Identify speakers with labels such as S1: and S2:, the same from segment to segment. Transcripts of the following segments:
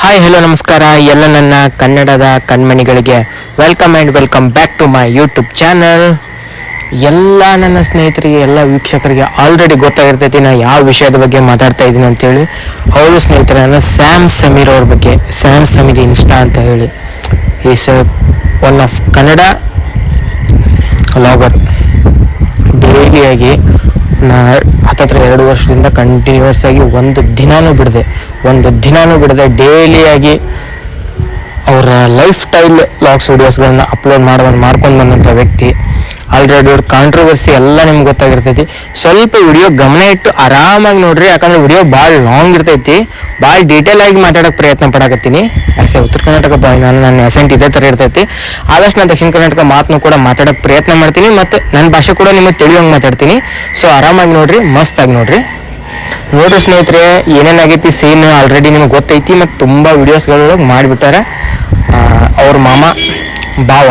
S1: Hi hello ನಮಸ್ಕಾರ ಎಲ್ಲ ನನ್ನ ಕನ್ನಡದ ಕಣ್ಮಣಿಗಳಿಗೆ welcome back to my YouTube channel. ಎಲ್ಲ ನನ್ನ ಸ್ನೇಹಿತರಿಗೆ, ಎಲ್ಲ ವೀಕ್ಷಕರಿಗೆ ಆಲ್ರೆಡಿ ಗೊತ್ತಾಗಿರ್ತೈತಿ ನಾನು ಯಾವ ವಿಷಯದ ಬಗ್ಗೆ ಮಾತಾಡ್ತಾ ಇದ್ದೀನಿ ಅಂತೇಳಿ. ಹೌದು ಸ್ನೇಹಿತರೆ, ನಾನು ಸ್ಯಾಮ್ ಸಮೀರ್ ಅವ್ರ ಬಗ್ಗೆ, ಸ್ಯಾಮ್ ಸಮೀರ್ ಇನ್ಸ್ಟಾ ಅಂತ ಹೇಳಿ, is one of Kannada vlogger. ಡೈಲಿಯಾಗಿ ನಾ ಹತ್ತತ್ರ 2 ವರ್ಷದಿಂದ ಕಂಟಿನ್ಯೂಸ್ ಆಗಿ ಒಂದು ದಿನಾನೂ ಬಿಡದೆ ಡೈಲಿಯಾಗಿ ಅವರ ಲೈಫ್ ಸ್ಟೈಲ್ ಲಾಗ್ಸ್ ವಿಡಿಯೋಸ್ಗಳನ್ನ ಅಪ್ಲೋಡ್ ಮಾಡ್ಕೊಂಡು ಬಂದಂಥ ವ್ಯಕ್ತಿ. ಆಲ್ರೆಡಿ ಅವ್ರ ಕಾಂಟ್ರವರ್ಸಿ ಎಲ್ಲ ನಿಮ್ಗೆ ಗೊತ್ತಾಗಿರ್ತೈತಿ. ಸ್ವಲ್ಪ ವಿಡಿಯೋ ಗಮನ ಇಟ್ಟು ಆರಾಮಾಗಿ ನೋಡ್ರಿ, ಯಾಕಂದ್ರೆ ವಿಡಿಯೋ ಭಾಳ ಲಾಂಗ್ ಇರ್ತೈತಿ. ಭಾಳ ಡೀಟೇಲ್ ಆಗಿ ಮಾತಾಡೋಕೆ ಪ್ರಯತ್ನ ಪಡಕತ್ತೀನಿ. ಆ್ಯಸ್ ಎ ಉತ್ತರ ಕರ್ನಾಟಕ ಬಾಯ್, ನನ್ನ ಎಸೆಂಟ್ ಇದೇ ಥರ ಇರ್ತೈತಿ. ಆದಷ್ಟು ನಾನು ದಕ್ಷಿಣ ಕರ್ನಾಟಕ ಮಾತನ್ನು ಕೂಡ ಮಾತಾಡೋಕೆ ಪ್ರಯತ್ನ ಮಾಡ್ತೀನಿ, ಮತ್ತು ನನ್ನ ಭಾಷೆ ಕೂಡ ನಿಮಗೆ ತಿಳಿಯೋಂಗೆ ಮಾತಾಡ್ತೀನಿ. ಸೊ ಆರಾಮಾಗಿ ನೋಡ್ರಿ, ಮಸ್ತಾಗಿ ನೋಡ್ರಿ ಸ್ನೇಹಿತರೆ. ಏನೇನಾಗೈತಿ ಸೀನ್ ಆಲ್ರೆಡಿ ನಿಮ್ಗೆ ಗೊತ್ತೈತಿ, ಮತ್ತು ತುಂಬ ವಿಡಿಯೋಸ್ಗಳೊಳಗೆ ಮಾಡಿಬಿಟ್ಟಾರೆ. ಅವ್ರ ಮಾಮ ಭಾವ,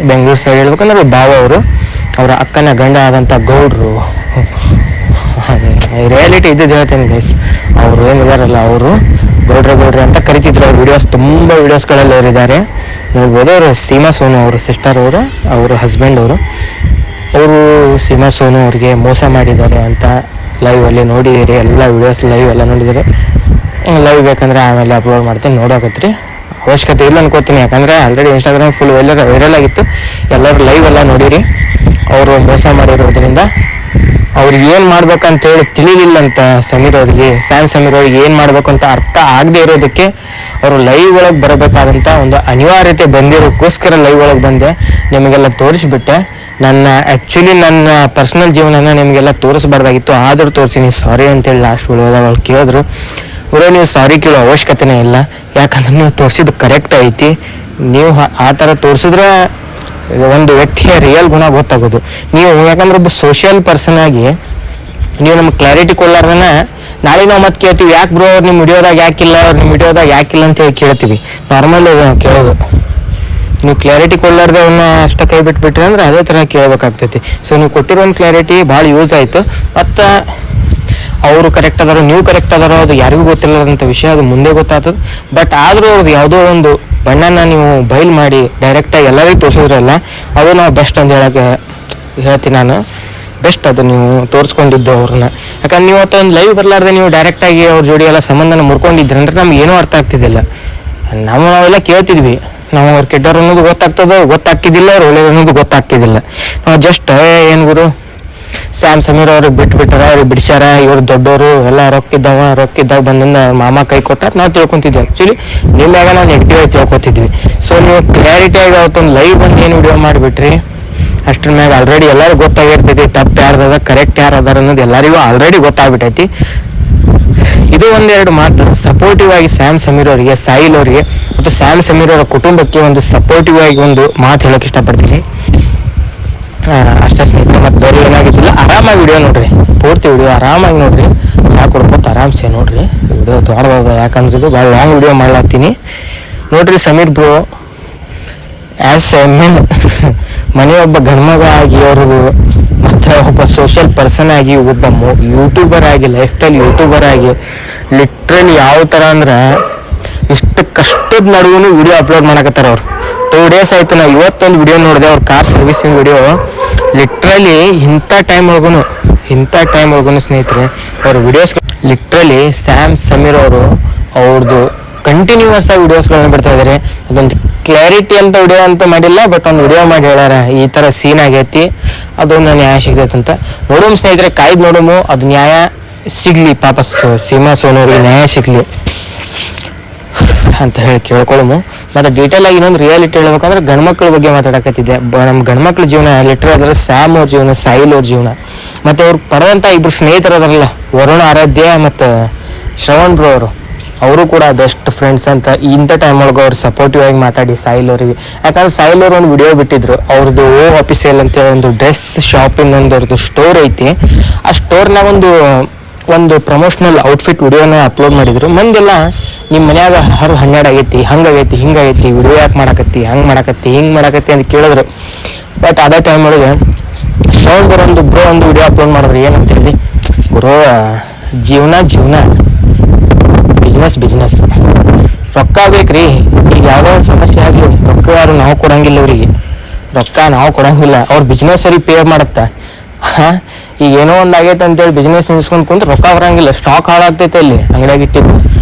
S1: ಬೆಂಗಳೂರು ಸೈಡ್ ಹೇಳ್ಬೇಕಂದ್ರೆ ಭಾವ ಅವರ ಅಕ್ಕನ ಗಂಡ ಆದಂಥ ಗೌಡ್ರು. ರಿಯಾಲಿಟಿ ಇದ್ದಿದ್ದು ಹೇಳ್ತೀನಿ ಗೈಸ್. ಅವರು ಏನಿದಾರಲ್ಲ, ಅವರು ಗೌಡ್ರೆ ಅಂತ ಕರಿತಿದ್ರು. ಅವ್ರ ವಿಡಿಯೋಸ್ ತುಂಬ ವಿಡಿಯೋಸ್ಗಳಲ್ಲಿ ಅವರಿದ್ದಾರೆ. ನೋಡ್ಬೋದು, ಅವರು ಸೀಮಾ ಸೋನು ಅವರು ಸಿಸ್ಟರ್, ಅವ್ರ ಹಸ್ಬೆಂಡ್ ಅವರು ಸೀಮಾ ಸೋನು ಅವ್ರಿಗೆ ಮೋಸ ಮಾಡಿದ್ದಾರೆ ಅಂತ ಲೈವಲ್ಲಿ ನೋಡಿದ್ದೀರಿ. ಎಲ್ಲ ವಿಡಿಯೋಸ್ ಲೈವ್ ಎಲ್ಲ ನೋಡಿದ್ದೀರಿ. ಲೈವ್ ಬೇಕಂದ್ರೆ ಆಮೇಲೆ ಅಪ್ಲೋಡ್ ಮಾಡ್ತೀನಿ, ನೋಡೋಕತ್ರಿ. ಅವಶ್ಯಕತೆ ಇಲ್ಲ ಅನ್ಕೋತೀನಿ, ಯಾಕಂದರೆ ಆಲ್ರೆಡಿ ಇನ್ಸ್ಟಾಗ್ರಾಮ್ ಫುಲ್ ವೈರಲ್ ಆಗಿತ್ತು. ಎಲ್ಲರೂ ಲೈವ್ ಎಲ್ಲ ನೋಡಿರಿ. ಅವರು ಮೋಸ ಮಾಡಿರೋದ್ರಿಂದ ಅವ್ರಿಗೆ ಏನು ಮಾಡ್ಬೇಕಂತೇಳಿ ತಿಳಿಲಿಲ್ಲಂತ ಸ್ಯಾಮ್ ಸಮೀರ್ ಅವ್ರಿಗೆ ಏನು ಮಾಡ್ಬೇಕು ಅಂತ ಅರ್ಥ ಆಗದೆ ಇರೋದಕ್ಕೆ ಅವರು ಲೈವ್ ಒಳಗೆ ಬರಬೇಕಾದಂಥ ಒಂದು ಅನಿವಾರ್ಯತೆ ಬಂದಿರೋಕ್ಕೋಸ್ಕರ ಲೈವ್ ಒಳಗೆ ಬಂದೆ, ನಿಮಗೆಲ್ಲ ತೋರಿಸ್ಬಿಟ್ಟೆ. ನನ್ನ ಪರ್ಸ್ನಲ್ ಜೀವನನ ನಿಮಗೆಲ್ಲ ತೋರಿಸ್ಬಾರ್ದಾಗಿತ್ತು, ಆದರೂ ತೋರಿಸಿನಿ. ಸಾರಿ ಅಂತೇಳಿ ಲಾಸ್ಟ್ ವಿಡಿಯೋದಾಗ ಅವ್ರು ಕೇಳಿದ್ರು. ನೀವು ಸಾರಿ ಕೇಳೋ ಅವಶ್ಯಕತೆನೇ ಇಲ್ಲ, ಯಾಕಂದ್ರೆ ನೀವು ತೋರಿಸಿದ್ದು ಕರೆಕ್ಟ್ ಐತಿ. ನೀವು ಆ ಥರ ತೋರಿಸಿದ್ರೆ ಒಂದು ವ್ಯಕ್ತಿಯ ರಿಯಲ್ ಗುಣ ಗೊತ್ತಾಗೋದು. ನೀವು ಯಾಕಂದ್ರೆ ಒಬ್ಬ ಸೋಷಿಯಲ್ ಪರ್ಸನ್ ಆಗಿ ನೀವು ನಮ್ಗೆ ಕ್ಲಾರಿಟಿ ಕೊಡ್ಲಾರ್ದನ ನಾಳೆ ನಾವು ಮತ್ತೆ ಕೇಳ್ತೀವಿ, ಯಾಕೆ ಬ್ರೋ ಅವ್ರು ನಿಮ್ಮ ವಿಡಿಯೋದಾಗ ಯಾಕಿಲ್ಲ ಅಂತ ಹೇಳಿ ಕೇಳ್ತೀವಿ. ನಾರ್ಮಲ್ ಕೇಳೋದು. ನೀವು ಕ್ಲಾರಿಟಿ ಕೊಡ್ಲಾರ್ದೆ ಅವನ್ನ ಅಷ್ಟೇ ಕೈ ಬಿಟ್ಬಿಟ್ರಿ ಅಂದ್ರೆ ಅದೇ ಥರ ಕೇಳಬೇಕಾಗ್ತೈತಿ. ಸೊ ನೀವು ಕೊಟ್ಟಿರೋ ಒಂದು ಕ್ಲಾರಿಟಿ ಭಾಳ ಯೂಸ್ ಆಯಿತು. ಮತ್ತು ಅವರು ಕರೆಕ್ಟ್ ಅದಾರೋ ನೀವು ಕರೆಕ್ಟ್ ಅದಾರೋ ಅದು ಯಾರಿಗೂ ಗೊತ್ತಿಲ್ಲದಂಥ ವಿಷಯ, ಅದು ಮುಂದೆ ಗೊತ್ತಾಗ್ತದೆ. ಬಟ್ ಆದರೂ ಅವ್ರದ್ದು ಯಾವುದೋ ಒಂದು ಬಣ್ಣನ ನೀವು ಬಯಲು ಮಾಡಿ ಡೈರೆಕ್ಟಾಗಿ ಎಲ್ಲರಿಗೂ ತೋರಿಸಿದ್ರಲ್ಲ, ಅದು ನಾವು ಬೆಸ್ಟ್ ಅಂತ ಹೇಳ್ತೀನಿ ನಾನು. ಬೆಸ್ಟ್ ಅದು ನೀವು ತೋರಿಸ್ಕೊಂಡಿದ್ದು ಅವ್ರನ್ನ. ಯಾಕಂದ್ರೆ ನೀವು ಒಂದು ಲೈವ್ ಬರಲಾರ್ದೆ ನೀವು ಡೈರೆಕ್ಟಾಗಿ ಅವ್ರ ಜೋಡಿ ಎಲ್ಲ ಸಂಬಂಧನ ಮುರ್ಕೊಂಡಿದ್ರಿ ಅಂದ್ರೆ ನಮ್ಗೆ ಏನೂ ಅರ್ಥ ಆಗ್ತಿದ್ದಿಲ್ಲ. ನಾವೆಲ್ಲ ಕೇಳ್ತಿದ್ವಿ, ನಾವು ಅವ್ರು ಕೆಟ್ಟವ್ರು ಅನ್ನೋದು ಗೊತ್ತಾಗ್ತಿದ್ದಿಲ್ಲ, ಅವ್ರು ಒಳ್ಳೆಯವ್ರು ಅನ್ನೋದು ಗೊತ್ತಾಗ್ತಿದ್ದಿಲ್ಲ. ನಾವು ಜಸ್ಟ್ ಏನು ಗುರು ಸ್ಯಾಮ್ ಸಮೀರ್ ಅವ್ರಿಗೆ ಬಿಟ್ಬಿಟ್ಟಾರ, ಅವ್ರಿಗೆ ಬಿಡಿಸ್ಯಾರ, ಇವ್ರು ದೊಡ್ಡವರು ಎಲ್ಲ ರೊಕ್ಕಿದ್ದಾಗ ಬಂದಿಂದ ಮಾಮ ಕೈ ಕೊಟ್ಟಾರ ನಾವು ತಿಳ್ಕೊತಿದ್ವಿ. ಆ್ಯಕ್ಚುಲಿ ನಿಮ್ಮಾಗ ನಾವು ನೆಗೆಟಿವ್ ಆಗಿ ತಿಳ್ಕೊತಿದ್ವಿ. ಸೊ ನೀವು ಕ್ಲಾರಿಟಿಯಾಗಿ ಅವತ್ತೊಂದು ಲೈವ್ ಬಂದು ಏನು ವಿಡಿಯೋ ಮಾಡಿಬಿಟ್ರಿ, ಅಷ್ಟ್ರ ಮ್ಯಾಗ ಆಲ್ರೆಡಿ ಎಲ್ಲರಿಗೂ ಗೊತ್ತಾಗಿರ್ತೈತಿ. ತಪ್ಪು ಯಾರ್ದದ ಕರೆಕ್ಟ್ ಯಾರು ಅದಾರ ಅನ್ನೋದು ಎಲ್ಲರಿಗೂ ಆಲ್ರೆಡಿ ಗೊತ್ತಾಗ್ಬಿಟ್ಟೈತಿ. ಇದು ಒಂದೆರಡು ಮಾತು ಸಪೋರ್ಟಿವ್ ಆಗಿ ಸ್ಯಾಮ್ ಸಮೀರ್ ಅವರಿಗೆ, ಸಾಯಿಲ್ ಅವರಿಗೆ ಮತ್ತು ಸ್ಯಾಮ್ ಸಮೀರ್ ಅವರ ಕುಟುಂಬಕ್ಕೆ ಒಂದು ಸಪೋರ್ಟಿವ್ ಆಗಿ ಒಂದು ಮಾತು ಹೇಳೋಕೆ ಇಷ್ಟಪಡ್ತೀನಿ. ಅಷ್ಟೇ ಸ್ನೇಹಿತರೆ. ಮತ್ತು ಬೇರೆ ಏನಾಗಿದ್ದಿಲ್ಲ, ಆರಾಮಾಗಿ ವಿಡಿಯೋ ನೋಡ್ರಿ, ಪೂರ್ತಿ ವಿಡಿಯೋ ಆರಾಮಾಗಿ ನೋಡ್ರಿ, ಚಾ ಕೊಡ್ಕೊತ ಆರಾಮ್ಸೆ ನೋಡ್ರಿ. ವಿಡಿಯೋ ದೊಡ್ಡದ, ಯಾಕಂದ್ರೆ ಇದು ಭಾಳ ಲಾಂಗ್ ವಿಡಿಯೋ ಮಾಡ್ಲಾತೀನಿ ನೋಡ್ರಿ. ಸಮೀರ್ ಬ್ರೋ ಆ್ಯಸ್ ಮೆನ್ ಮನೆಯೊಬ್ಬ ಗಂಡ್ಮಗ ಆಗಿ ಅವ್ರದ್ದು, ಮತ್ತು ಒಬ್ಬ ಸೋಷಿಯಲ್ ಪರ್ಸನ್ ಆಗಿ, ಒಬ್ಬ ಯೂಟ್ಯೂಬರ್ ಆಗಿ, ಲೈಫ್ ಸ್ಟೈಲ್ ಯೂಟ್ಯೂಬರ್ ಆಗಿ, ಲಿಟ್ರಲಿ ಯಾವ ಥರ ಅಂದ್ರೆ ಇಷ್ಟು ಕಷ್ಟದ ನಡುವೆ ವಿಡಿಯೋ ಅಪ್ಲೋಡ್ ಮಾಡಕತ್ತಾರ ಅವ್ರು. 2 days ಆಯಿತು. ನಾವು ಇವತ್ತೊಂದು ವಿಡಿಯೋ ನೋಡಿದೆ, ಅವ್ರ ಕಾರ್ ಸರ್ವಿಸಿಂಗ್ ವಿಡಿಯೋ. ಲಿಟ್ರಲಿ ಇಂಥ ಟೈಮ್ ಒಳಗೂ ಸ್ನೇಹಿತರೆ ಅವ್ರ ವಿಡಿಯೋಸ್ ಲಿಟ್ರಲಿ ಸ್ಯಾಮ್ ಸಮೀರ್ ಅವ್ರದ್ದು ಕಂಟಿನ್ಯೂಸ್ ಆಗಿ ವಿಡಿಯೋಸ್ಗಳನ್ನ ಬಿಡ್ತಾ ಇದ್ದಾರೆ. ಅದೊಂದು ಕ್ಲಾರಿಟಿ ಅಂತ ವಿಡಿಯೋ ಅಂತ ಮಾಡಿಲ್ಲ, ಬಟ್ ಒಂದು ವಿಡಿಯೋ ಮಾಡಿ ಹೇಳ್ಯಾರ, ಈ ಥರ ಸೀನ್ ಆಗೈತಿ, ಅದೊಂದು ನ್ಯಾಯ ಸಿಗ್ತೈತೆ ಅಂತ. ನೋಡೋಮ್ ಸ್ನೇಹಿತರೆ, ಕಾಯ್ದು ನೋಡೋಮು, ಅದು ನ್ಯಾಯ ಸಿಗಲಿ, ಪಾಪ ಸೀಮಾ ಸೋನವ್ರಿಗೆ ನ್ಯಾಯ ಸಿಗಲಿ ಅಂತ ಹೇಳಿ ಕೇಳ್ಕೊಳ್ಳೋಮು. ಮತ್ತು ಡೀಟೇಲ್ ಆಗಿ ಇನ್ನೊಂದು ರಿಯಾಲಿಟಿ ಹೇಳ್ಬೇಕಂದ್ರೆ ಗಂಡ್ಮಕ್ಳ ಬಗ್ಗೆ ಮಾತಾಡಕತ್ತಿದ್ದೆ. ನಮ್ಮ ಗಂಡ್ಮಕ್ಳ ಜೀವನ ಲಿಟ್ರಲಿ ಅದರಲ್ಲಿ ಸ್ಯಾಮ್ ಅವ್ರ ಜೀವನ, ಸಾಯಿಲ್ ಅವ್ರ ಜೀವನ, ಮತ್ತು ಅವ್ರು ಪಡೆದಂಥ ಇಬ್ಬರು ಸ್ನೇಹಿತರು ಅದರಲ್ಲ, ವರುಣ ಆರಾಧ್ಯ ಮತ್ತು ಶ್ರವಣ್ ಬ್ರೋ ಅವರು ಕೂಡ ಬೆಸ್ಟ್ ಫ್ರೆಂಡ್ಸ್ ಅಂತ. ಇಂಥ ಟೈಮ್ ಒಳಗೆ ಅವ್ರು ಸಪೋರ್ಟಿವ್ ಆಗಿ ಮಾತಾಡಿ ಸಾಯಿಲ್ ಅವರಿಗೆ. ಯಾಕಂದ್ರೆ ಸಾಯಿಲ್ ಅವರು ಒಂದು ವಿಡಿಯೋ ಬಿಟ್ಟಿದ್ರು, ಅವ್ರದ್ದು ಆಫೀಸಿಯಲ್ ಅಂತೇಳಿ ಒಂದು ಡ್ರೆಸ್ ಶಾಪಿಂಗ್ ಒಂದು ಅವ್ರದ್ದು ಸ್ಟೋರ್ ಐತಿ. ಆ ಸ್ಟೋರ್ನಾಗ ಒಂದು ಪ್ರಮೋಷನಲ್ ಔಟ್ಫಿಟ್ ವಿಡಿಯೋನ ಅಪ್ಲೋಡ್ ಮಾಡಿದ್ರು. ಮಂದೆಲ್ಲ ನಿಮ್ಮ ಮನ್ಯಾಗ 12 ಆಗೈತಿ, ಹಂಗಾಗೈತಿ, ಹಿಂಗಾಗೈತಿ, ವಿಡಿಯೋ ಯಾಕೆ ಮಾಡಾಕತ್ತಿ, ಹಿಂಗೆ ಮಾಡಾಕತ್ತಿ ಅಂತ ಕೇಳಿದ್ರು. ಬಟ್ ಅದೇ ಟೈಮ್ ಒಳಗೆ ಶ್ರವಣ್ ಬ್ರೋ ಒಂದು ವಿಡಿಯೋ ಅಪ್ಲೋಡ್ ಮಾಡಿದ್ರು. ಏನಂತೇಳಿ, ಗುರು ಜೀವನ ಬಿಸ್ನೆಸ್ ರೊಕ್ಕ ಬೇಕ್ರಿ. ಈಗ ಯಾವುದೋ ಒಂದು ಸಮಸ್ಯೆ ಆಗಲಿ, ರೊಕ್ಕ ಯಾರು ನಾವು ಕೊಡಂಗಿಲ್ಲ ಅವರಿಗೆ, ರೊಕ್ಕ ನಾವು ಕೊಡಂಗಿಲ್ಲ. ಅವ್ರ ಬಿಸ್ನೆಸ್ ಅವ್ರಿಗೆ ಪೇ ಮಾಡುತ್ತಾ. ಈಗ ಏನೋ ಒಂದು ಆಗೈತೆ ಅಂತೇಳಿ ಬಿಸ್ನೆಸ್ ನಿಲ್ಸ್ಕೊಂಡು ಕುಂತ್ರೆ ರೊಕ್ಕ ಬರಂಗಿಲ್ಲ, ಸ್ಟಾಕ್ ಹಾಳಾಗ್ತೈತೆ ಅಲ್ಲಿ ಅಂಗಡಿಯಾಗ ಇಟ್ಟಿದ್ದು,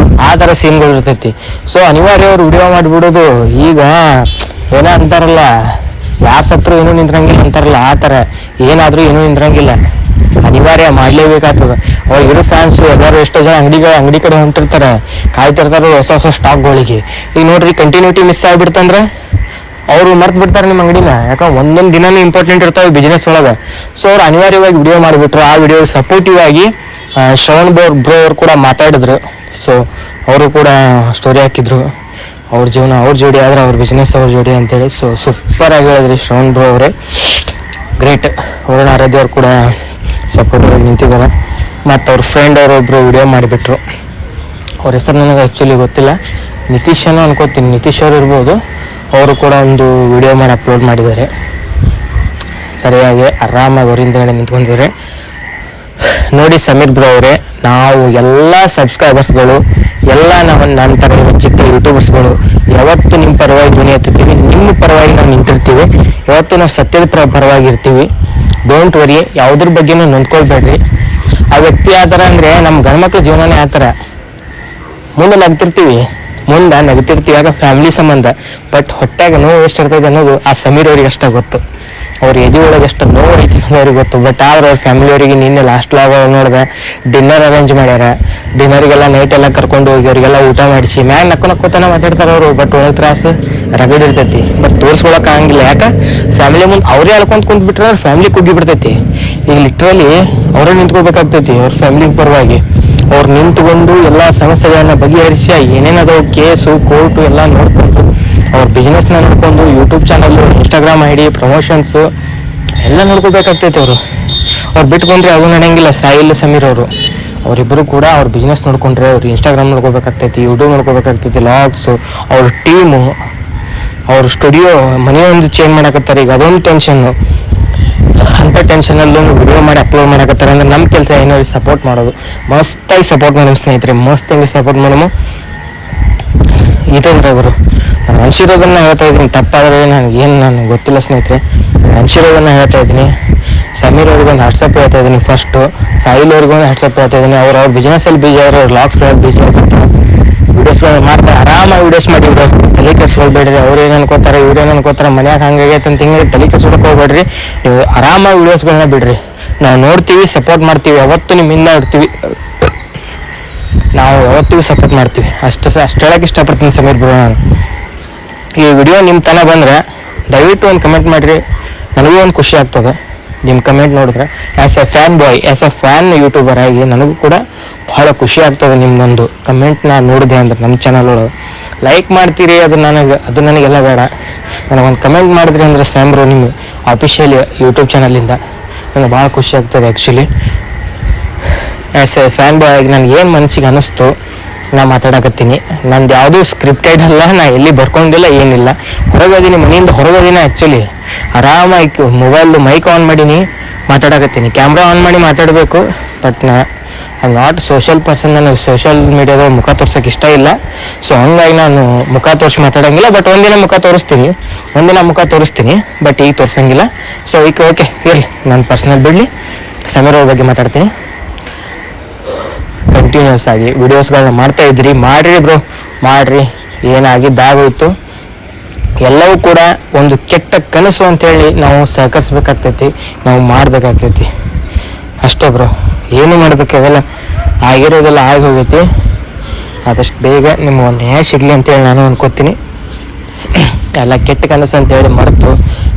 S1: ಆ ಥರ ಸೀನ್ಗಳು ಇರ್ತೈತಿ. ಸೊ ಅನಿವಾರ್ಯ ಅವ್ರು ವಿಡಿಯೋ ಮಾಡಿಬಿಡೋದು. ಈಗ ಏನೋ ಅಂತಾರಲ್ಲ, ಯಾರು ಸತ್ರು ಏನೂ ನಿಂದ್ರಂಗಿಲ್ಲ ಅಂತಾರಲ್ಲ, ಆ ಥರ ಏನಾದರೂ ಏನೂ ನಿಂದ್ರಂಗಿಲ್ಲ, ಅನಿವಾರ್ಯ ಮಾಡಲೇಬೇಕಾಗ್ತದೆ. ಅವ್ರಿಗೆ ಇರೋ ಫ್ಯಾನ್ಸು ಎಲ್ಲರೂ ಎಷ್ಟೋ ಜನ ಅಂಗಡಿ ಕಡೆ ಹೊಂಟಿರ್ತಾರೆ, ಕಾಯ್ತಿರ್ತಾರೆ ಹೊಸ ಹೊಸ ಸ್ಟಾಕ್ಗಳಿಗೆ. ಈಗ ನೋಡ್ರಿ, ಕಂಟಿನ್ಯೂಟಿ ಮಿಸ್ ಆಗಿಬಿಡ್ತಂದ್ರೆ ಅವರು ಮರ್ತು ಬಿಡ್ತಾರೆ ನಿಮ್ಮ ಅಂಗಡಿನ. ಯಾಕಂದ್ರೆ ಒಂದೊಂದು ದಿನನೂ ಇಂಪಾರ್ಟೆಂಟ್ ಇರ್ತಾವೆ ಬಿಸ್ನೆಸ್ ಒಳಗೆ. ಸೊ ಅವ್ರು ಅನಿವಾರ್ಯವಾಗಿ ವಿಡಿಯೋ ಮಾಡಿಬಿಟ್ರು. ಆ ವಿಡಿಯೋ ಸಪೋರ್ಟಿವ್ ಆಗಿ ಶ್ರವಣ್ ಬ್ರೋ ಅವ್ರು ಕೂಡ ಮಾತಾಡಿದ್ರು. ಸೊ ಅವರು ಕೂಡ ಸ್ಟೋರಿ ಹಾಕಿದ್ರು, ಅವ್ರ ಜೀವನ ಅವ್ರ ಜೋಡಿ ಆದ್ರೆ ಅವ್ರ ಬಿಸ್ನೆಸ್ ಅವ್ರ ಜೋಡಿ ಅಂತೇಳಿ. ಸೊ ಸೂಪರಾಗಿ ಹೇಳಿದ್ರಿ ಶ್ರವಣ್ ಬ್ರೋ ಅವರೇ, ಗ್ರೇಟ್. ವರುಣ್ ಆರಾಧ್ಯ ಅವ್ರು ಕೂಡ ಸಪೋರ್ಟಿವಾಗಿ ನಿಂತಿದ್ದಾರೆ. ಮತ್ತು ಅವ್ರ ಫ್ರೆಂಡ್ ಅವರೊಬ್ಬರು ವಿಡಿಯೋ ಮಾಡಿಬಿಟ್ರು. ಅವ್ರ ಹೆಸರು ನನಗೆ ಆ್ಯಕ್ಚುಲಿ ಗೊತ್ತಿಲ್ಲ, ನಿತೀಶ್ ಏನೋ ಅನ್ಕೋತೀನಿ, ನಿತೀಶ್ ಅವರು ಇರ್ಬೋದು. ಅವರು ಕೂಡ ಒಂದು ವಿಡಿಯೋ ಮಾಡಿ ಅಪ್ಲೋಡ್ ಮಾಡಿದ್ದಾರೆ. ಸರಿಯಾಗಿ ಆರಾಮಾಗಿ ಅವರಿಂದ ನಿಂತ್ಕೊಂಡಿದ್ದಾರೆ ನೋಡಿ. ಸಮೀರ್ ಬ್ರೋ ಅವರೇ, ನಾವು ಎಲ್ಲ ಸಬ್ಸ್ಕ್ರೈಬರ್ಸ್ಗಳು ಎಲ್ಲ ನನ್ನ ಥರ ಚಿಕ್ಕ ಯೂಟ್ಯೂಬರ್ಸ್ಗಳು ಯಾವತ್ತು ನಿಮ್ಮ ಪರವಾಗಿ ಧ್ವನಿ ಎತ್ತುತ್ತೀವಿ, ನಿಮ್ಮ ಪರವಾಗಿ ನಾವು ನಿಂತಿರ್ತೀವಿ, ಯಾವತ್ತು ನಾವು ಸತ್ಯದ ಪರವಾಗಿರ್ತೀವಿ. ಡೋಂಟ್ ವರಿ, ಯಾವುದ್ರ ಬಗ್ಗೆನೂ ನೊಂದ್ಕೊಳ್ಬೇಡ್ರಿ. ಆ ವ್ಯಕ್ತಿ ಆ ಥರ ಅಂದರೆ ನಮ್ಮ ಗಂಡ್ಮಕ್ಳ ಜೀವನನೇ ಆ ಥರ. ಮುಂದೆ ನಗ್ತಿರ್ತೀವಿ ಆಗ ಫ್ಯಾಮಿಲಿ ಸಂಬಂಧ, ಬಟ್ ಹೊಟ್ಟೆಗೆ ನೋವು ಎಷ್ಟು ಇರ್ತೈತೆ ಅನ್ನೋದು ಆ ಸಮೀರ್ ಅವ್ರಿಗೆ ಅಷ್ಟೇ ಗೊತ್ತು. ಅವ್ರ ಎದೆ ಒಳಗೆ ಎಷ್ಟು ನೋವು ಐತಿ ಅನ್ನೋದು ಅವ್ರಿಗೆ ಗೊತ್ತು. ಬಟ್ ಆದ್ರೆ ಅವ್ರ ಫ್ಯಾಮಿಲಿಯವರಿಗೆ ನಿನ್ನೆ ಲಾಸ್ಟ್ ಲಾಗ ನೋಡಿದೆ, ಡಿನ್ನರ್ ಅರೇಂಜ್ ಮಾಡ್ಯಾರ. ಡಿನ್ನರಿಗೆಲ್ಲ ನೈಟ್ ಎಲ್ಲ ಕರ್ಕೊಂಡು ಹೋಗಿ ಅವರಿಗೆಲ್ಲ ಊಟ ಮಾಡಿಸಿ ಮ್ಯಾಗ ನಕ್ಕೋತಾನೆ ಮಾತಾಡ್ತಾರೆ ಅವರು. ಬಟ್ ಒಳಗೆ ತ್ರಾಸು ರಗಡ್ ಇರ್ತೈತಿ, ಬಟ್ ತೋರಿಸ್ಕೊಳಕ್ಕೆ ಆಗಂಗಿಲ್ಲ. ಯಾಕೆ ಫ್ಯಾಮಿಲಿ ಮುಂದೆ ಅವರೇ ಅಳ್ಕೊಂತ ಕುಂತ್ಬಿಟ್ರೆ ಅವ್ರ ಫ್ಯಾಮಿಲಿ ಕುಗ್ಗಿ ಬಿಡ್ತೈತಿ. ಈಗ ಲಿಟ್ರಲಿ ಅವರೇ ನಿಂತ್ಕೋಬೇಕಾಗ್ತೈತಿ ಅವ್ರ ಫ್ಯಾಮಿಲಿ ಪರವಾಗಿ. ಅವ್ರು ನಿಂತ್ಕೊಂಡು ಎಲ್ಲ ಸಮಸ್ಯೆಗಳನ್ನ ಬಗೆಹರಿಸಿ ಏನೇನದು ಕೇಸು ಕೋರ್ಟು ಎಲ್ಲ ನೋಡ್ಕೊಂಡು ಅವ್ರ ಬಿಸ್ನೆಸ್ನ ನೋಡ್ಕೊಂಡು YouTube channel, Instagram I D, promotions ಎಲ್ಲ ನೋಡ್ಕೋಬೇಕಾಗ್ತೈತೆ. ಅವ್ರು ಬಿಟ್ಕೊಂಡ್ರೆ ಅದು ನಡೆಯಂಗಿಲ್ಲ. ಸಾಯಿಲ್ ಸಮೀರ್ ಅವರಿಬ್ಬರು ಕೂಡ ಅವ್ರ ಬಿಸ್ನೆಸ್ ನೋಡ್ಕೊಂಡ್ರೆ ಅವ್ರು ಇನ್ಸ್ಟಾಗ್ರಾಮ್ ನೋಡ್ಕೋಬೇಕಾಗ್ತೈತಿ, ಯೂಟ್ಯೂಬ್ ನೋಡ್ಕೋಬೇಕಾಗ್ತೈತಿ, ಲಾಗ್ಸು, ಅವ್ರ ಟೀಮು, ಅವ್ರ ಸ್ಟುಡಿಯೋ, ಮನೆಯೊಂದು ಚೇಂಜ್ ಮಾಡಕತ್ತಾರೆ. ಈಗ ಅದೊಂದು ಟೆನ್ಷನ್ನು. ಅಂಥ ಟೆನ್ಷನಲ್ಲೂ ವಿಡಿಯೋ ಮಾಡಿ ಅಪ್ಲೋಡ್ ಮಾಡಕತ್ತಾರೆ ಅಂದ್ರೆ ನಮ್ಮ ಕೆಲಸ ಏನೋ ಸಪೋರ್ಟ್ ಮಾಡೋದು. ಮಸ್ತಾಗಿ ಸಪೋರ್ಟ್ ಮಾಡಿ ಸ್ನೇಹಿತರೆ, ಮಸ್ತಾಗಿ ಸಪೋರ್ಟ್ ಮಾಡೋ ಇದಂದ್ರೆ ಅವರು. ನಾನು ಅನ್ಸಿರೋದನ್ನು ಹೇಳ್ತಾ ಇದ್ದೀನಿ, ತಪ್ಪಾದರೆ ನನಗೆ ಗೊತ್ತಿಲ್ಲ ಸ್ನೇಹಿತರೆ. ಅನ್ಸಿರೋದನ್ನು ಹೇಳ್ತಾ ಇದ್ದೀನಿ. ಸಮೀರ್ ಅವ್ರಿಗೊಂದು ವಾಟ್ಸಪ್ ಹೇಳ್ತಾ ಇದ್ದೀನಿ ಫಸ್ಟು, ಸಾಯಿಲ್ ಅವ್ರಿಗೊಂದು ವಾಟ್ಸಪ್ ಹೇಳ್ತಾ ಇದ್ದೀನಿ. ಅವ್ರ ಬಿಸ್ನೆಸ್ಸಲ್ಲಿ ಬೀಜ, ಅವ್ರ ಲಾಗ್ಸ್ಗಳಲ್ಲಿ ಬೀಜ ವೀಡಿಯೋಸ್ಗಳು ಮಾಡ್ತಾರೆ, ಆರಾಮಾಗಿ ವೀಡಿಯೋಸ್ ಮಾಡಿದ್ರು. ತಲೆ ಕೆಡ್ಸ್ಕೊಳ್ಬೇಡ್ರಿ. ಅವ್ರು ಏನು ಅನ್ಕೋತಾರೆ, ಇವ್ರೇನು ಅನ್ಕೋತಾರೆ, ಮನ್ಯಾಗ ಹಂಗಾಗೈತೆ ಅಂತ ಹಿಂಗೆ ತಲೆ ಕೆಡ್ಸ್ಕೊಳಕ್ಕೆ ಹೋಗ್ಬೇಡ್ರಿ. ನೀವು ಆರಾಮಾಗಿ ವೀಡಿಯೋಸ್ಗಳನ್ನ ಬಿಡ್ರಿ. ನಾವು ನೋಡ್ತೀವಿ, ಸಪೋರ್ಟ್ ಮಾಡ್ತೀವಿ, ಯಾವತ್ತೂ ನಿಮ್ಮ ಹಿಂದೆ ಇಡ್ತೀವಿ, ನಾವು ಯಾವತ್ತಿಗೂ ಸಪೋರ್ಟ್ ಮಾಡ್ತೀವಿ. ಅಷ್ಟು ಹೇಳಕ್ಕೆ ಇಷ್ಟಪಡ್ತೀನಿ ಸಮೀರ್ ಬ್ರೋ. ನಾನು ಈ ವಿಡಿಯೋ ನಿಮ್ಮ ತನಕ ಬಂದರೆ ದಯವಿಟ್ಟು ಒಂದು ಕಮೆಂಟ್ ಮಾಡಿರಿ, ನನಗೂ ಒಂದು ಖುಷಿ ಆಗ್ತದೆ ನಿಮ್ಮ ಕಮೆಂಟ್ ನೋಡಿದ್ರೆ. As a fan boy, as a fan YouTuber ಆಗಿ ನನಗೂ ಕೂಡ ಭಾಳ ಖುಷಿ ಆಗ್ತದೆ ನಿಮ್ಮದೊಂದು ಕಮೆಂಟ್ನ ನೋಡಿದೆ ಅಂದ್ರೆ. ನಮ್ಮ ಚಾನಲ್ ಒಳಗೆ ಲೈಕ್ ಮಾಡ್ತೀರಿ, ಅದು ನನಗೆಲ್ಲ ಬೇಡ. ನನಗೊಂದು ಕಮೆಂಟ್ ಮಾಡಿದ್ರಿ ಅಂದರೆ ಸ್ಯಾಮ್ರು ನಿಮ್ಮ ಆಫಿಷಿಯಲ್ ಯೂಟ್ಯೂಬ್ ಚಾನಲಿಂದ ನನಗೆ ಭಾಳ ಖುಷಿ ಆಗ್ತದೆ ಆ್ಯಕ್ಚುಲಿ. ಆ್ಯಸ್ ಎ ಫ್ಯಾನ್ ಬಾಯ್ ಆಗಿ ನನಗೆ ಏನು ಮನಸ್ಸಿಗೆ ಅನ್ನಿಸ್ತು ನಾ ಮಾತಾಡಕತ್ತೀನಿ. ನಂದು ಯಾವುದೂ ಸ್ಕ್ರಿಪ್ಟೆಡ್ ಅಲ್ಲ, ನಾ ಎಲ್ಲಿ ಬರ್ಕೊಂಡಿಲ್ಲ, ಏನಿಲ್ಲ. ಹೊರಗೋದೀನಿ, ಮನೆಯಿಂದ ಹೊರಗೋದಿನ ಆ್ಯಕ್ಚುಲಿ. ಆರಾಮಾಗಿ ಮೊಬೈಲ್ದು ಮೈಕ್ ಆನ್ ಮಾಡೀನಿ, ಮಾತಾಡಕತ್ತೀನಿ. ಕ್ಯಾಮ್ರಾ ಆನ್ ಮಾಡಿ ಮಾತಾಡಬೇಕು, but I not social person. ನನಗೆ ಸೋಷಲ್ ಮೀಡಿಯಾದ ಮುಖ ತೋರ್ಸೋಕೆ ಇಷ್ಟ ಇಲ್ಲ. ಸೊ ಹಂಗಾಗಿ ನಾನು ಮುಖ ತೋರಿಸಿ ಮಾತಾಡೋಂಗಿಲ್ಲ. ಬಟ್ ಒಂದಿನ ಮುಖ ತೋರಿಸ್ತೀನಿ, ಬಟ್ ಈಗ ತೋರಿಸಂಗಿಲ್ಲ. ಸೊ ಈಗ ಓಕೆ ಇರಲಿ, ನಾನು ಪರ್ಸ್ನಲ್ ಬಿಡಲಿ. ಸಮೀರ್ ಅವ್ರ ಬಗ್ಗೆ ಮಾತಾಡ್ತೀನಿ. ಕಂಟಿನ್ಯೂಸ್ ಆಗಿ ವಿಡಿಯೋಸ್ಗಳನ್ನ ಮಾಡ್ತಾ ಇದ್ರಿ, ಮಾಡಿರಿ ಬ್ರೋ, ಮಾಡಿರಿ. ಏನಾಗಿದ್ದಾಗೋಯ್ತು, ಎಲ್ಲವೂ ಕೂಡ ಒಂದು ಕೆಟ್ಟ ಕನಸು ಅಂತೇಳಿ ನಾವು ಸಹಕರಿಸ್ಬೇಕಾಗ್ತೈತಿ, ನಾವು ಮಾಡಬೇಕಾಗ್ತೈತಿ ಅಷ್ಟೇ ಬ್ರೋ. ಏನು ಮಾಡೋದಕ್ಕಾಗಲ್ಲ, ಆಗಿರೋದೆಲ್ಲ ಆಗಿ ಹೋಗೈತಿ. ಆದಷ್ಟು ಬೇಗ ನಿಮ್ಗೆ ಒಂದು ನ್ಯಾಯ ಸಿಗಲಿ ಅಂತೇಳಿ ನಾನು ಅನ್ಕೋತೀನಿ. ಎಲ್ಲ ಕೆಟ್ಟ ಕನಸು ಅಂತೇಳಿ ಮರೆತು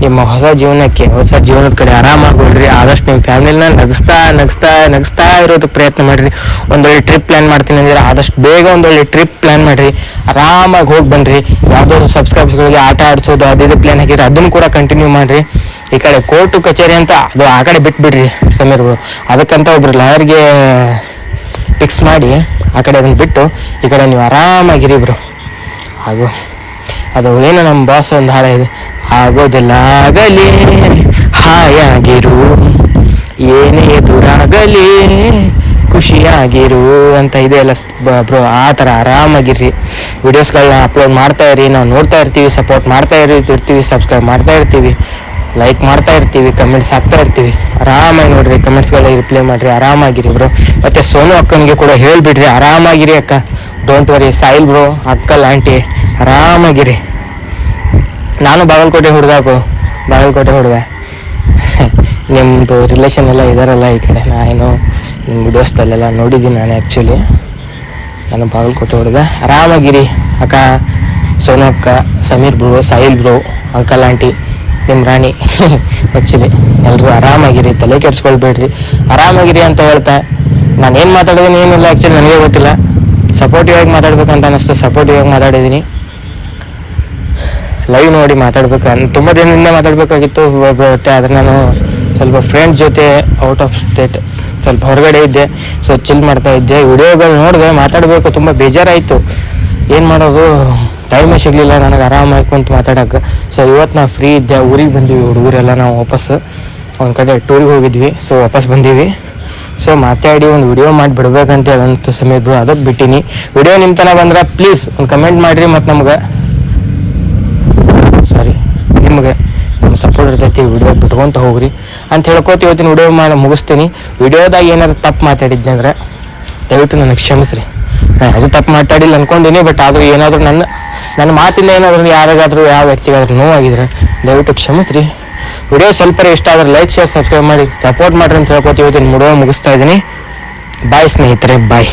S1: ನಿಮ್ಮ ಹೊಸ ಜೀವನದ ಕಡೆ ಆರಾಮಾಗಿ ಹೋಗ್ರಿ. ಆದಷ್ಟು ನಿಮ್ಮ ಫ್ಯಾಮಿಲಿನ ನಗಿಸ್ತಾ ಇರೋದಕ್ಕೆ ಪ್ರಯತ್ನ ಮಾಡಿರಿ. ಒಂದೊಳ್ಳೆ ಟ್ರಿಪ್ ಪ್ಲ್ಯಾನ್ ಮಾಡ್ತೀನಿ ಅಂದರೆ ಆದಷ್ಟು ಬೇಗ ಒಂದೊಳ್ಳೆ ಟ್ರಿಪ್ ಪ್ಲ್ಯಾನ್ ಮಾಡಿರಿ. ಆರಾಮಾಗಿ ಹೋಗಿ ಬನ್ನಿರಿ. ಯಾವುದೋ ಸಬ್ಸ್ಕ್ರೈಬರ್ಸ್ಗಳಿಗೆ ಆಟ ಆಡಿಸೋದು ಅದು ಪ್ಲ್ಯಾನ್ ಹಾಕಿದ್ರೆ ಅದನ್ನು ಕೂಡ ಕಂಟಿನ್ಯೂ ಮಾಡಿರಿ. ಈ ಕಡೆ ಕೋರ್ಟು ಕಚೇರಿ ಅಂತ ಅದು ಆ ಕಡೆ ಬಿಟ್ಬಿಡ್ರಿ ಸಮೀರ್ಗಳು. ಅದಕ್ಕಂತ ಒಬ್ರು ಲಾಯರ್ಗೆ ಫಿಕ್ಸ್ ಮಾಡಿ ಆ ಕಡೆ ಅದನ್ನು ಬಿಟ್ಟು ಈ ಕಡೆ ನೀವು ಆರಾಮಾಗಿರಿ ಬ್ರೋ. ಅದು ಏನು ನಮ್ಮ ಬಾಸ್ ಒಂದು ಹಾಡ ಇದೆ, ಆಗೋದಿಲ್ಲ ಆಗಲಿ ಹಾಯಾಗಿರು, ಏನೇ ಎದುರಾಗಲಿ ಖುಷಿಯಾಗಿರು ಅಂತ ಇದೆಯಲ್ಲ ಬ್ರೋ, ಆ ಥರ ಆರಾಮಾಗಿರ್ರಿ. ವೀಡಿಯೋಸ್ಗಳನ್ನ ಅಪ್ಲೋಡ್ ಮಾಡ್ತಾ ಇರಿ, ನಾವು ನೋಡ್ತಾ ಇರ್ತೀವಿ, ಸಪೋರ್ಟ್ ಮಾಡ್ತಾ ಇರ್ತೀವಿ, ಸಬ್ಸ್ಕ್ರೈಬ್ ಮಾಡ್ತಾ ಇರ್ತೀವಿ, ಲೈಕ್ ಮಾಡ್ತಾ ಇರ್ತೀವಿ, ಕಮೆಂಟ್ಸ್ ಹಾಕ್ತಾ ಇರ್ತೀವಿ. ಆರಾಮಾಗಿ ನೋಡ್ರಿ, ಕಮೆಂಟ್ಸ್ಗಳಿಗೆ ರಿಪ್ಲೈ ಮಾಡಿರಿ, ಆರಾಮಾಗಿರಿ ಬ್ರೋ. ಮತ್ತು ಸೋನು ಅಕ್ಕನಿಗೆ ಕೂಡ ಹೇಳಿಬಿಡ್ರಿ, ಆರಾಮಾಗಿರಿ ಅಕ್ಕ, ಡೋಂಟ್ ವರಿ. ಸಾಯಿಲ್ ಬ್ರೋ, ಅಕ್ಕಲ್ ಆಂಟಿ, ಆರಾಮಾಗಿರಿ. ನಾನು ಬಾಗಲಕೋಟೆ ಹುಡುಗ ನಿಮ್ಮದು ರಿಲೇಷನ್ ಎಲ್ಲ ಇದ್ದಾರಲ್ಲ ಈ ಕಡೆ, ನಾನು ನಿಮ್ಮ ವಿಡಿಯೋಸ್ದಲ್ಲೆಲ್ಲ ನೋಡಿದ್ದೀನಿ. ನಾನು ಆ್ಯಕ್ಚುಲಿ ನಾನು ಬಾಗಲಕೋಟೆ ಹುಡುಗ. ಆರಾಮಾಗಿರಿ ಅಕ್ಕ, ಸೋನು ಅಕ್ಕ, Sameer bro, Sahil bro, uncle aunty, ನಿಮ್ಮ ರಾಣಿ ಆ್ಯಕ್ಚುಲಿ ಎಲ್ಲರೂ ಆರಾಮಾಗಿರಿ, ತಲೆ ಕೆಡ್ಸ್ಕೊಳ್ಬೇಡ್ರಿ, ಆರಾಮಾಗಿರಿ ಅಂತ ಹೇಳ್ತಾ ನಾನು ಏನು ಮಾತಾಡೋದೀನಿ ಏನಿಲ್ಲ ಆ್ಯಕ್ಚುಲಿ ನನಗೆ ಗೊತ್ತಿಲ್ಲ. ಸಪೋರ್ಟಿವ್ ಆಗಿ ಮಾತಾಡ್ಬೇಕಂತ ಅನ್ನಿಸ್ತು, ಸಪೋರ್ಟಿವ್ ಆಗಿ ಮಾತಾಡಿದ್ದೀನಿ. ಲೈವ್ ನೋಡಿ ಮಾತಾಡ್ಬೇಕು ತುಂಬ ದಿನದಿಂದ ಮಾತಾಡಬೇಕಾಗಿತ್ತು, ಬಟ್ ಆದರೆ ನಾನು ಸ್ವಲ್ಪ ಫ್ರೆಂಡ್ಸ್ ಜೊತೆ ಔಟ್ ಆಫ್ ಸ್ಟೇಟ್ ಸ್ವಲ್ಪ ಹೊರಗಡೆ ಇದ್ದೆ, ಸೊ ಚಿಲ್ ಮಾಡ್ತಾ ಇದ್ದೆ. ವಿಡಿಯೋಗಳು ನೋಡಿದೆ, ಮಾತಾಡಬೇಕು, ತುಂಬ ಬೇಜಾರಾಯಿತು. ಏನು ಮಾಡೋದು, ಟೈಮೇ ಸಿಗಲಿಲ್ಲ ನನಗೆ ಆರಾಮಾಗಿ ಕುಂತು ಮಾತಾಡೋಕ್ಕೆ. ಸೊ ಇವತ್ತು ನಾವು ಫ್ರೀ ಇದ್ದೆ, ಊರಿಗೆ ಬಂದೀವಿ ಹುಡುಗರೆಲ್ಲ, ನಾವು ವಾಪಸ್ ಒಂದು ಕಡೆ ಟೂರಿಗೆ ಹೋಗಿದ್ವಿ, ಸೊ ವಾಪಸ್ ಬಂದೀವಿ. ಸೊ ಮಾತಾಡಿ ಒಂದು ವಿಡಿಯೋ ಮಾಡಿ ಬಿಡ್ಬೇಕಂತ ಹೇಳಂತ ಸಮೀರ್ ಬ್ರೋ, ಅದಕ್ಕೆ ಬಿಟ್ಟಿನಿ. ವಿಡಿಯೋ ನಿಮ್ಮ ತನಕ ಬಂದ್ರೆ ಪ್ಲೀಸ್ ಒಂದು ಕಮೆಂಟ್ ಮಾಡಿರಿ, ಮತ್ತು ನಿಮ್ಗೆ ನಮ್ಮ ಸಪೋರ್ಟ್ ಇರ್ತೈತಿ, ವಿಡಿಯೋ ಬಿಟ್ಕೊಂತ ಹೋಗ್ರಿ ಅಂತ ಹೇಳ್ಕೊತ ಇವತ್ತಿನ ವಿಡಿಯೋ ಮುಗಿಸ್ತೀನಿ. ವಿಡಿಯೋದಾಗ ಏನಾದ್ರು ತಪ್ಪು ಮಾತಾಡಿದ್ದೆ ಅಂದ್ರೆ ದಯವಿಟ್ಟು ನನಗೆ ಕ್ಷಮಿಸ್ರಿ. ನಾನು ಅದು ತಪ್ಪು ಮಾತಾಡಿಲ್ಲ ಅಂದ್ಕೊಂಡಿನಿ, ಬಟ್ ಆದರೂ ಏನಾದರೂ ನನ್ನ ಮಾತಿಂದ ಏನಾದರೂ ಯಾರಿಗಾದರೂ ಯಾವ ವ್ಯಕ್ತಿಗಾದ್ರೂ ನೋವಾಗಿದ್ರೆ ದಯವಿಟ್ಟು ಕ್ಷಮಿಸ್ರಿ. ವಿಡಿಯೋ ಸ್ವಲ್ಪ ಇಷ್ಟ ಆದರೆ ಲೈಕ್, ಶೇರ್, ಸಬ್ಸ್ಕ್ರೈಬ್ ಮಾಡಿ ಸಪೋರ್ಟ್ ಮಾಡಿರಿ ಅಂತ ಹೇಳ್ಕೊತ ಇವತ್ತಿನ ವಿಡಿಯೋ ಮುಗಿಸ್ತಾ ಇದ್ದೀನಿ. ಬಾಯ್ ಸ್ನೇಹಿತರೆ, ಬಾಯ್.